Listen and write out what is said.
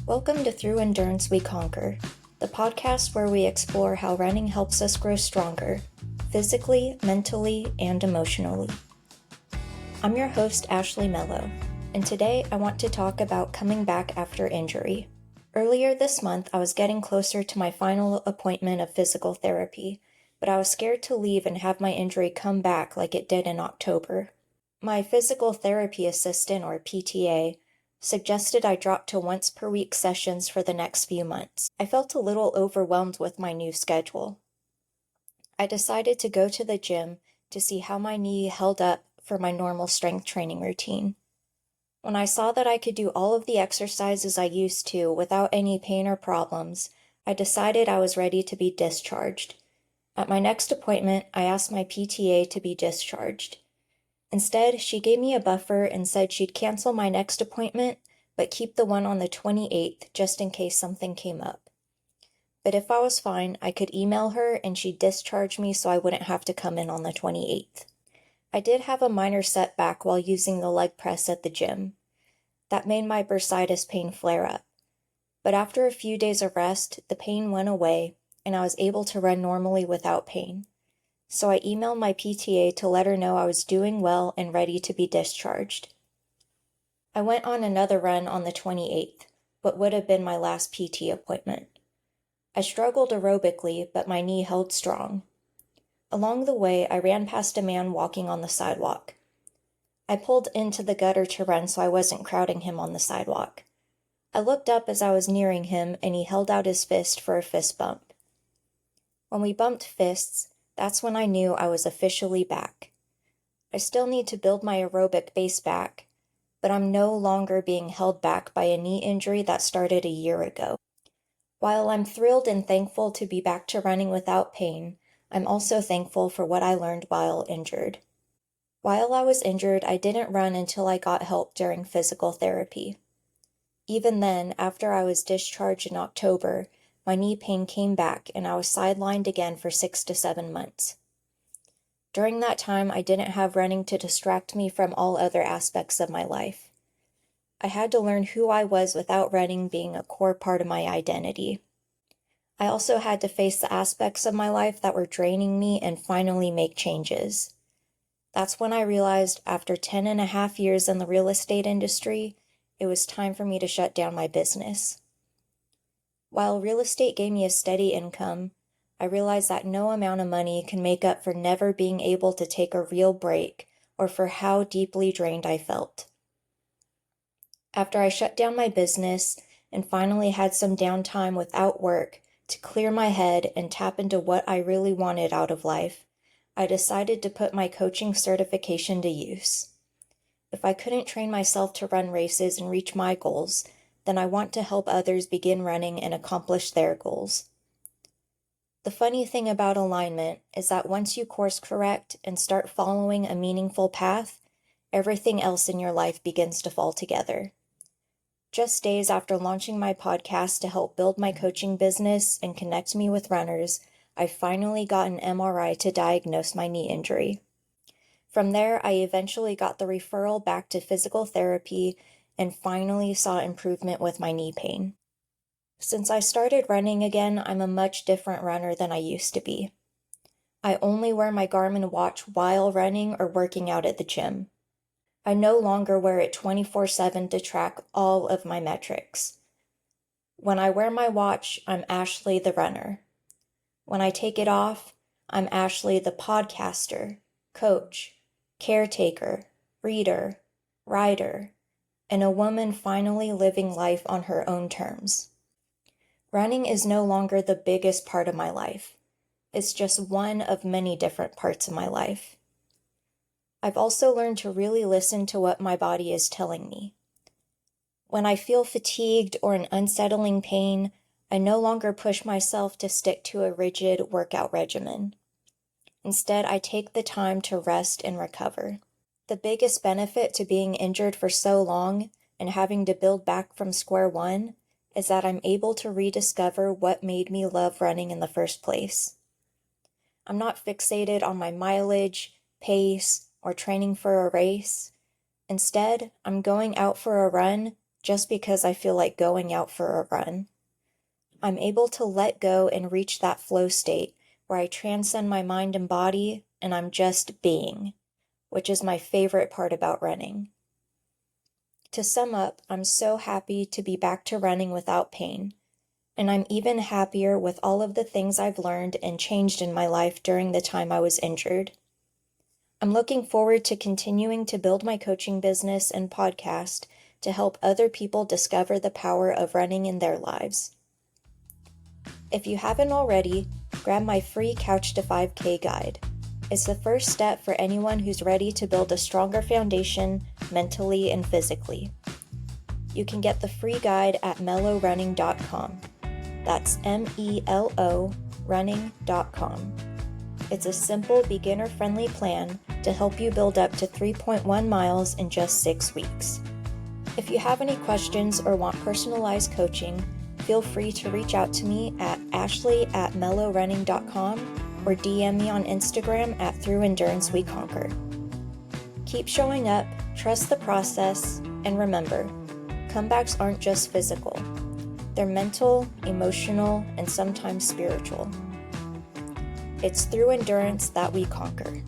Welcome to Through Endurance We Conquer, the podcast where we explore how running helps us grow stronger, physically, mentally, and emotionally. I'm your host, Ashley Mello, and today I want to talk about coming back after injury. Earlier this month, I was getting closer to my final appointment of physical therapy, but I was scared to leave and have my injury come back like it did in October. My physical therapy assistant, or PTA, suggested I drop to once per week sessions for the next few months. I felt a little overwhelmed with my new schedule. I decided to go to the gym to see how my knee held up for my normal strength training routine. When I saw that I could do all of the exercises I used to without any pain or problems, I decided I was ready to be discharged. At my next appointment, I asked my PTA to be discharged. Instead, she gave me a buffer and said she'd cancel my next appointment, but keep the one on the 28th just in case something came up. But if I was fine, I could email her and she'd discharge me so I wouldn't have to come in on the 28th. I did have a minor setback while using the leg press at the gym. That made my bursitis pain flare up. But after a few days of rest, the pain went away and I was able to run normally without pain. So I emailed my PTA to let her know I was doing well and ready to be discharged. I went on another run on the 28th, what would have been my last PT appointment. I struggled aerobically, but my knee held strong. Along the way, I ran past a man walking on the sidewalk. I pulled into the gutter to run so I wasn't crowding him on the sidewalk. I looked up as I was nearing him and he held out his fist for a fist bump. When we bumped fists, that's when I knew I was officially back. I still need to build my aerobic base back, but I'm no longer being held back by a knee injury that started a year ago. While I'm thrilled and thankful to be back to running without pain, I'm also thankful for what I learned while injured. While I was injured, I didn't run until I got help during physical therapy. Even then, after I was discharged in October, my knee pain came back and I was sidelined again for 6 to 7 months. During that time, I didn't have running to distract me from all other aspects of my life. I had to learn who I was without running being a core part of my identity. I also had to face the aspects of my life that were draining me and finally make changes. That's when I realized after 10 and a half years in the real estate industry, it was time for me to shut down my business. While real estate gave me a steady income, I realized that no amount of money can make up for never being able to take a real break or for how deeply drained I felt. After I shut down my business and finally had some downtime without work to clear my head and tap into what I really wanted out of life, I decided to put my coaching certification to use. If I couldn't train myself to run races and reach my goals, then I want to help others begin running and accomplish their goals. The funny thing about alignment is that once you course correct and start following a meaningful path, everything else in your life begins to fall together. Just days after launching my podcast to help build my coaching business and connect me with runners, I finally got an MRI to diagnose my knee injury. From there, I eventually got the referral back to physical therapy and finally saw improvement with my knee pain. Since I started running again, I'm a much different runner than I used to be. I only wear my Garmin watch while running or working out at the gym. I no longer wear it 24/7 to track all of my metrics. When I wear my watch, I'm Ashley the runner. When I take it off, I'm Ashley the podcaster, coach, caretaker, reader, writer, and a woman finally living life on her own terms. Running is no longer the biggest part of my life. It's just one of many different parts of my life. I've also learned to really listen to what my body is telling me. When I feel fatigued or an unsettling pain, I no longer push myself to stick to a rigid workout regimen. Instead, I take the time to rest and recover. The biggest benefit to being injured for so long and having to build back from square one is that I'm able to rediscover what made me love running in the first place. I'm not fixated on my mileage, pace, or training for a race. Instead, I'm going out for a run just because I feel like going out for a run. I'm able to let go and reach that flow state where I transcend my mind and body and I'm just being, which is my favorite part about running. To sum up, I'm so happy to be back to running without pain, and I'm even happier with all of the things I've learned and changed in my life during the time I was injured. I'm looking forward to continuing to build my coaching business and podcast to help other people discover the power of running in their lives. If you haven't already, grab my free Couch to 5K guide. It's the first step for anyone who's ready to build a stronger foundation mentally and physically. You can get the free guide at mellowrunning.com. That's MELO running.com. It's a simple, beginner-friendly plan to help you build up to 3.1 miles in just 6 weeks. If you have any questions or want personalized coaching, feel free to reach out to me at ashley@mellowrunning.com or DM me on Instagram at Through Endurance We Conquer. Keep showing up, trust the process, and remember, comebacks aren't just physical. They're mental, emotional, and sometimes spiritual. It's through endurance that we conquer.